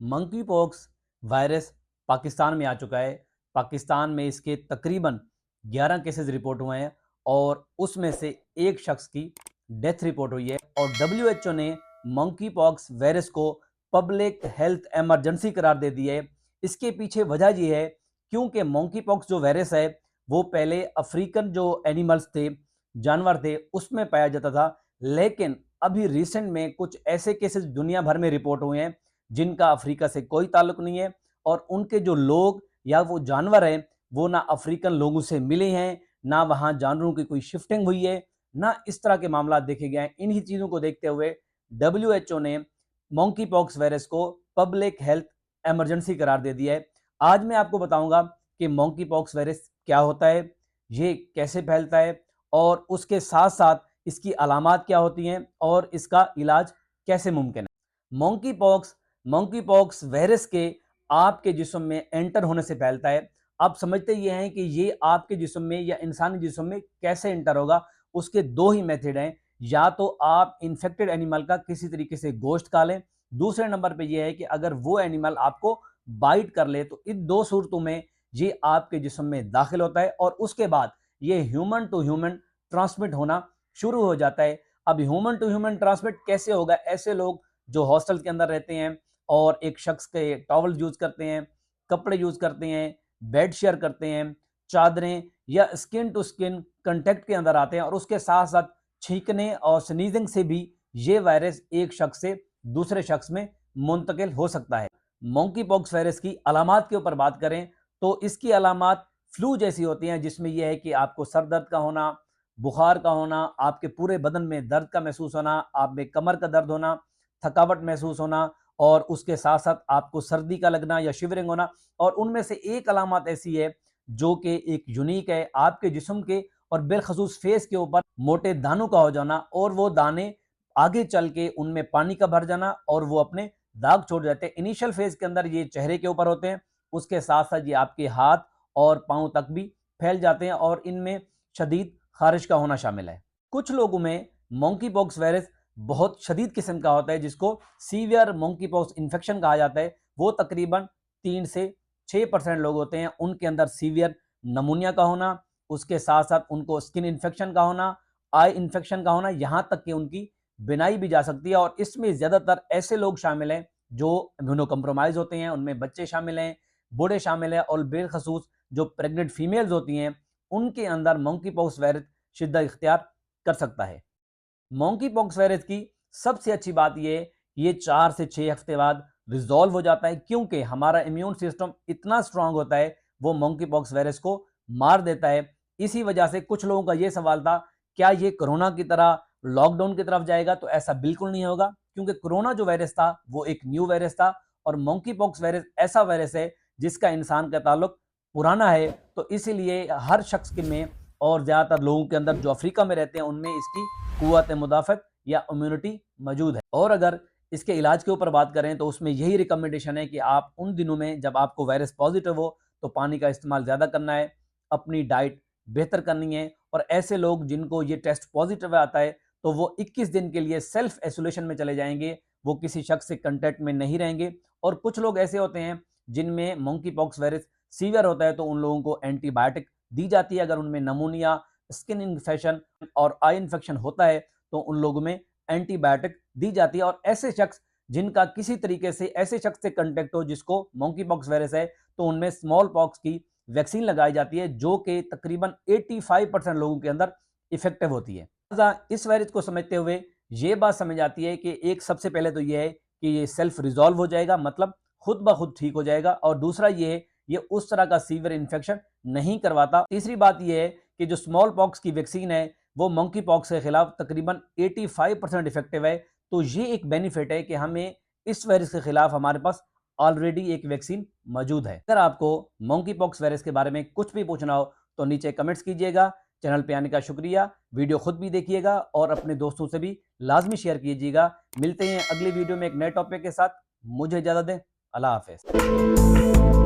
Monkey pox virus Pakistan में आ चुका है। पाकिस्तान में इसके तकरीबन 11 केसेस रिपोर्ट हुए हैं और उसमें से एक शख्स की डेथ रिपोर्ट हुई है और डब्ल्यूएचओ ने मंकी पॉक्स वायरस को पब्लिक हेल्थ इमरजेंसी करार दे दी है। इसके पीछे वजह यह है क्योंकि मंकी पॉक्स जो वायरस है वो पहले अफ्रीकन जो एनिमल्स थे, जानवर थे, उसमें पाया जाता था, लेकिन अभी रिसेंट में कुछ ऐसे केसेस दुनिया भर में रिपोर्ट हुए हैं जिनका अफ्रीका से कोई ताल्लुक नहीं है और उनके जो लोग या वो जानवर हैं वो ना अफ्रीकन लोगों से मिले हैं, ना वहां जानवरों की कोई शिफ्टिंग हुई है, ना इस तरह के मामला देखे गए हैं। इन्हीं चीजों को देखते हुए डब्ल्यूएचओ ने मंकी पॉक्स वायरस को पब्लिक हेल्थ इमरजेंसी करार दे दिया है। आज मैं आपको बताऊंगा कि मंकी पॉक्स वायरस क्या होता है, ये कैसे फैलता है और उसके साथ साथ इसकी अलामात क्या होती हैं और इसका इलाज कैसे मुमकिन है। मंकी पॉक्स वायरस के आपके जिस्म में एंटर होने से फैलता है। आप समझते ये हैं कि ये आपके जिस्म में या इंसानी जिस्म में कैसे एंटर होगा। उसके दो ही मेथड हैं, या तो आप इन्फेक्टेड एनिमल का किसी तरीके से गोश्त खा लें, दूसरे नंबर पे ये है कि अगर वो एनिमल आपको बाइट कर ले तो इन दो सूरतों में ये आपके जिस्म में दाखिल होता है और उसके बाद ये ह्यूमन टू ह्यूमन ट्रांसमिट होना शुरू हो जाता है। अब ह्यूमन टू ह्यूमन ट्रांसमिट कैसे होगा? ऐसे लोग जो हॉस्टल के अंदर रहते हैं और एक शख्स के टॉवल यूज करते हैं, कपड़े यूज करते हैं, बेड शेयर करते हैं, चादरें या स्किन टू स्किन कंटेक्ट के अंदर आते हैं और उसके साथ साथ छींकने और स्नीजिंग से भी ये वायरस एक शख्स से दूसरे शख्स में मुंतकिल हो सकता है। मंकी पॉक्स वायरस की अलामात के ऊपर बात करें तो इसकी अलामात फ्लू जैसी होती हैं, जिसमें यह है कि आपको सर दर्द का होना, बुखार का होना, आपके पूरे बदन में दर्द का महसूस होना, आप में कमर का दर्द होना, थकावट महसूस होना और उसके साथ साथ आपको सर्दी का लगना या शिवरिंग होना। और उनमें से एक अलामत ऐसी है जो कि एक यूनिक है, आपके जिस्म के और बिलखसूस फेस के ऊपर मोटे दानों का हो जाना और वो दाने आगे चल के उनमें पानी का भर जाना और वो अपने दाग छोड़ जाते हैं। इनिशियल फेज के अंदर ये चेहरे के ऊपर होते हैं, उसके साथ साथ ये आपके हाथ और पांव तक भी फैल जाते हैं और इनमें शदीद खारिश का होना शामिल है। कुछ लोगों में मंकी पॉक्स वायरस बहुत शदीद किस्म का होता है जिसको सीवियर मंकी पॉक्स इन्फेक्शन कहा जाता है। वो तकरीबन 3 से 6% लोग होते हैं, उनके अंदर सीवियर नमूनिया का होना, उसके साथ साथ उनको स्किन इन्फेक्शन का होना, आई इन्फेक्शन का होना, यहाँ तक कि उनकी बिनाई भी जा सकती है। और इसमें ज़्यादातर ऐसे लोग शामिल हैं जो इम्यूनो कम्प्रोमाइज होते हैं, उनमें बच्चे शामिल हैं, बूढ़े शामिल हैं और बेखसूस जो प्रेग्नेंट फीमेल्स होती हैं उनके अंदर मंकी पॉक्स वायरस शिद्दत इख्तियार कर सकता है। मंकी पॉक्स वायरस की सबसे अच्छी बात यह है कि ये 4 से 6 हफ्ते बाद रिजॉल्व हो जाता है, क्योंकि हमारा इम्यून सिस्टम इतना स्ट्रांग होता है, वो मंकी पॉक्स वायरस को मार देता है। इसी वजह से कुछ लोगों का यह सवाल था, क्या ये कोरोना की तरह लॉकडाउन की तरफ जाएगा? तो ऐसा बिल्कुल नहीं होगा, क्योंकि कोरोना जो वायरस था वो एक न्यू वायरस था और मंकी पॉक्स वायरस ऐसा वायरस है जिसका इंसान का ताल्लुक पुराना है। तो इसीलिए हर शख्स के में और ज़्यादातर लोगों के अंदर जो अफ्रीका में रहते हैं उनमें इसकी कुव्वत मुदाफ़त या इम्यूनिटी मौजूद है। और अगर इसके इलाज के ऊपर बात करें तो उसमें यही रिकमेंडेशन है कि आप उन दिनों में जब आपको वायरस पॉजिटिव हो तो पानी का इस्तेमाल ज़्यादा करना है, अपनी डाइट बेहतर करनी है। और ऐसे लोग जिनको ये टेस्ट पॉजिटिव आता है तो वो 21 दिन के लिए सेल्फ आइसोलेशन में चले जाएंगे, वो किसी शख्स से कंटेक्ट में नहीं रहेंगे। और कुछ लोग ऐसे होते हैं जिनमें मंकी पॉक्स वायरस सीवियर होता है तो उन लोगों को एंटीबायोटिक दी जाती है। अगर उनमें नमूनिया, स्किन इन्फेक्शन और आई इन्फेक्शन होता है तो उन लोगों में एंटीबायोटिक दी जाती है। और ऐसे शख्स जिनका किसी तरीके से ऐसे शख्स से कंटेक्ट हो जिसको मंकी पॉक्स वायरस है तो उनमें स्मॉल पॉक्स की वैक्सीन लगाई जाती है, जो कि तकरीबन 85% लोगों के अंदर इफेक्टिव होती है। इस वायरस को समझते हुए ये बात समझ आती है कि एक सबसे पहले तो ये है कि ये सेल्फ रिजॉल्व हो जाएगा, मतलब खुद ब खुद ठीक हो जाएगा। और दूसरा ये है, ये उस तरह का सीवियर इन्फेक्शन नहीं करवाता। तीसरी बात ये है कि जो स्मॉल पॉक्स की वैक्सीन है वो मंकी पॉक्स के खिलाफ तकरीबन 85% इफेक्टिव है। तो ये एक बेनिफिट है कि हमें इस वायरस के खिलाफ हमारे पास ऑलरेडी एक वैक्सीन मौजूद है। अगर आपको मंकी पॉक्स वायरस के बारे में कुछ भी पूछना हो तो नीचे कमेंट्स कीजिएगा। चैनल पे आने का शुक्रिया। वीडियो खुद भी देखिएगा और अपने दोस्तों से भी लाजमी शेयर कीजिएगा। मिलते हैं अगली वीडियो में एक नए टॉपिक के साथ। मुझे इजाजत दें। अल्लाह हाफिज।